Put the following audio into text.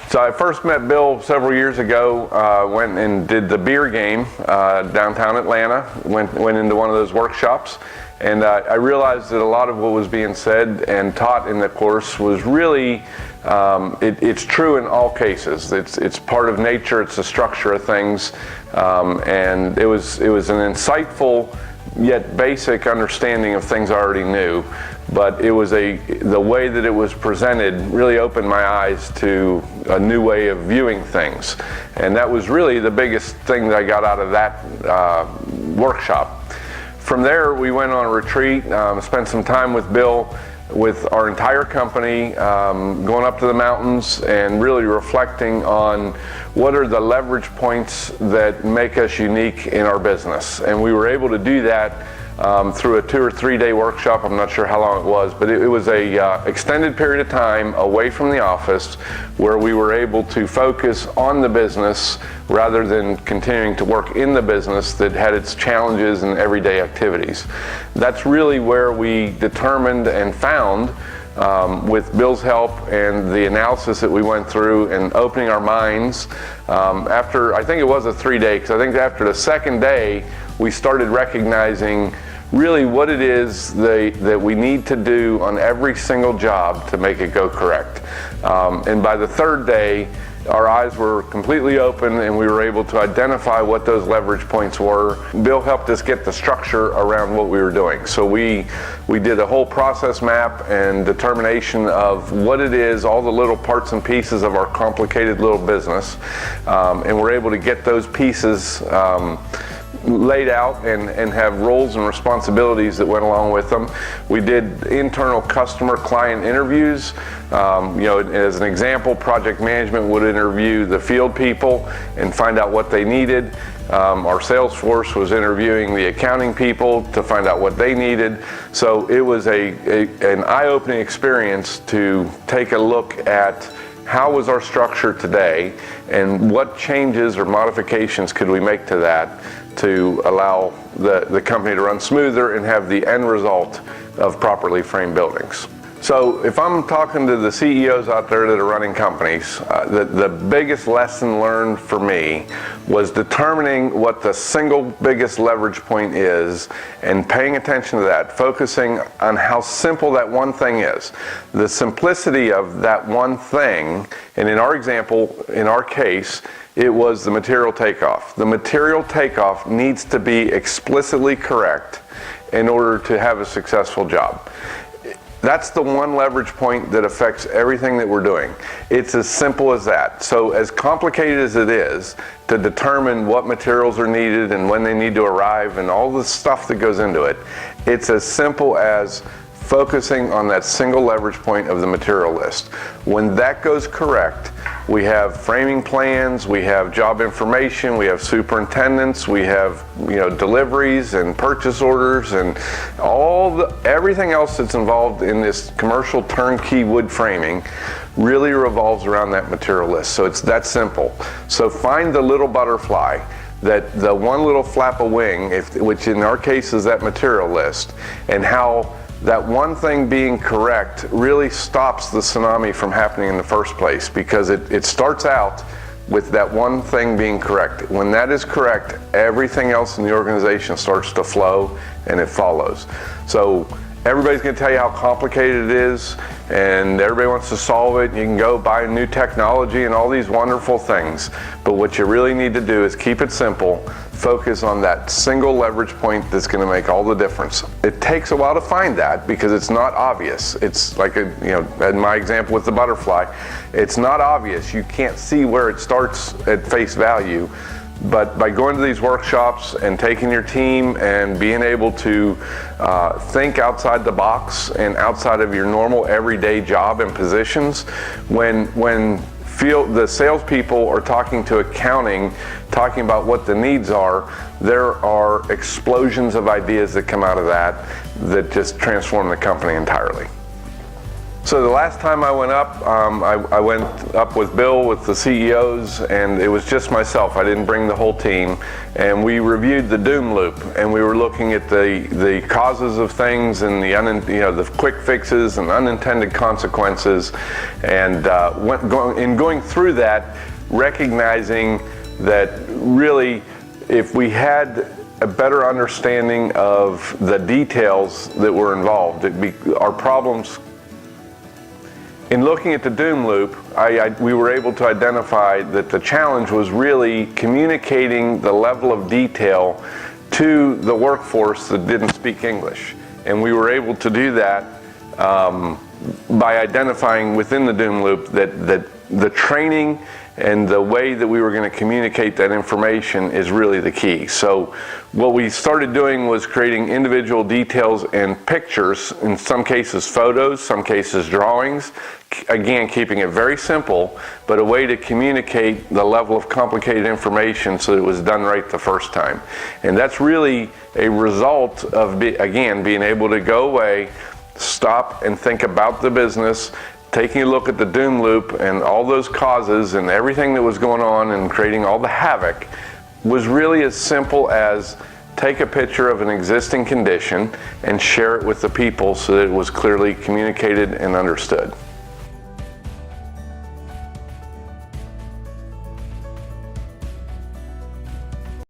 So I first met Bill several years ago, went and did the beer game downtown Atlanta, went into one of those workshops, and I realized that a lot of what was being said and taught in the course was really, it's true in all cases. It's part of nature, it's the structure of things, and it was an insightful yet basic understanding of things I already knew. But it was the way that it was presented really opened my eyes to a new way of viewing things. And that was really the biggest thing that I got out of that workshop. From there, we went on a retreat, spent some time with Bill, with our entire company, going up to the mountains and really reflecting on what are the leverage points that make us unique in our business. And we were able to do that through a 2 or 3 day workshop. I'm not sure how long it was, but it was a extended period of time away from the office where we were able to focus on the business rather than continuing to work in the business that had its challenges and everyday activities. That's really where we determined and found, with Bill's help and the analysis that we went through and opening our minds, after, I think it was a 3 day, because I think after the second day we started recognizing really what it is that we need to do on every single job to make it go correct. And by the third day, our eyes were completely open and we were able to identify what those leverage points were. Bill helped us get the structure around what we were doing. So we did a whole process map and determination of what it is, all the little parts and pieces of our complicated little business. And we're able to get those pieces laid out and have roles and responsibilities that went along with them. We did internal customer client interviews. As an example, project management would interview the field people and find out what they needed. Our sales force was interviewing the accounting people to find out what they needed. So it was an eye-opening experience to take a look at how was our structure today and what changes or modifications could we make to that to allow the company to run smoother and have the end result of properly framed buildings. So if I'm talking to the CEOs out there that are running companies, the biggest lesson learned for me was determining what the single biggest leverage point is and paying attention to that, focusing on how simple that one thing is. The simplicity of that one thing, and in our example, in our case, it was the material takeoff. The material takeoff needs to be explicitly correct in order to have a successful job. That's the one leverage point that affects everything that we're doing. It's as simple as that. So as complicated as it is to determine what materials are needed and when they need to arrive and all the stuff that goes into it, it's as simple as focusing on that single leverage point of the material list. When that goes correct, we have framing plans, we have job information, we have superintendents, we have deliveries and purchase orders and everything else that's involved in this commercial turnkey wood framing really revolves around that material list. So it's that simple. So find the little butterfly, that the one little flap of wing, which in our case is that material list, and how that one thing being correct really stops the tsunami from happening in the first place, because it starts out with that one thing being correct. When that is correct, everything else in the organization starts to flow and it follows. So everybody's going to tell you how complicated it is and everybody wants to solve it. You can go buy new technology and all these wonderful things, but what you really need to do is keep it simple. Focus on that single leverage point that's going to make all the difference. It takes a while to find that because it's not obvious. It's like in my example with the butterfly, it's not obvious. You can't see where it starts at face value. But by going to these workshops and taking your team and being able to think outside the box and outside of your normal everyday job and positions, when the salespeople are talking to accounting, talking about what the needs are, there are explosions of ideas that come out of that just transform the company entirely. So the last time I went up, I went up with Bill, with the CEOs, and it was just myself. I didn't bring the whole team. And we reviewed the doom loop, and we were looking at the causes of things and the quick fixes and unintended consequences. And going through that, recognizing that really, if we had a better understanding of the details that were involved, our problems. In looking at the doom loop, we were able to identify that the challenge was really communicating the level of detail to the workforce that didn't speak English. And we were able to do that by identifying within the doom loop that the training and the way that we were going to communicate that information is really the key. So what we started doing was creating individual details and pictures, in some cases photos, some cases drawings, again keeping it very simple, but a way to communicate the level of complicated information so that it was done right the first time. And that's really a result of, again, being able to go away, stop and think about the business, taking a look at the doom loop and all those causes and everything that was going on and creating all the havoc, was really as simple as take a picture of an existing condition and share it with the people so that it was clearly communicated and understood.